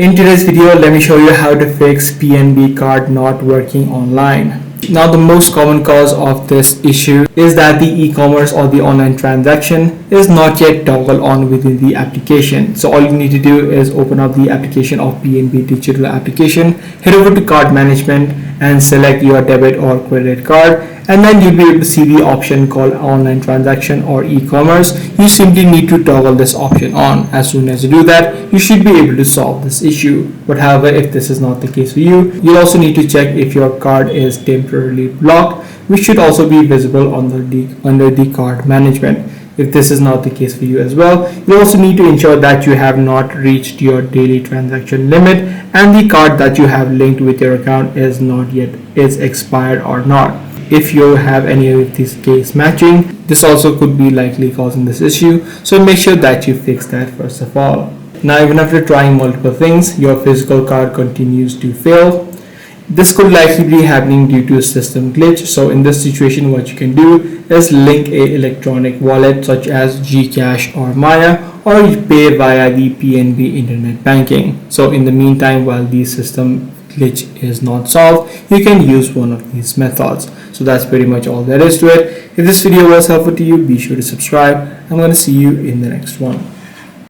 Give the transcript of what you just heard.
In today's video, let me show you how to fix PNB card not working online. Now, the most common cause of this issue is that the e-commerce or the online transaction is not yet toggled on within the application. So all you need to do is open up the application of PNB Digital application, head over to card management and select your debit or credit card, and then you'll be able to see the option called online transaction or e-commerce. You simply need to toggle this option on. As soon as you do that, you should be able to solve this issue. But however, if this is not the case for you, you'll also need to check if your card is temporarily blocked, which should also be visible under the card management. If this is not the case for you as well, you also need to ensure that you have not reached your daily transaction limit and the card that you have linked with your account is expired or not. If you have any of these case matching, this also could be likely causing this issue, so make sure that you fix that first of all. Now, even after trying multiple things, your physical card continues to fail. This could likely be happening due to a system glitch. So in this situation, what you can do is link a electronic wallet such as Gcash or Maya, or you pay via the PNB internet banking. So in the meantime, while the system glitch is not solved, you can use one of these methods. So that's pretty much all there is to it. If this video was helpful to you, be sure to subscribe. I'm going to see you in the next one.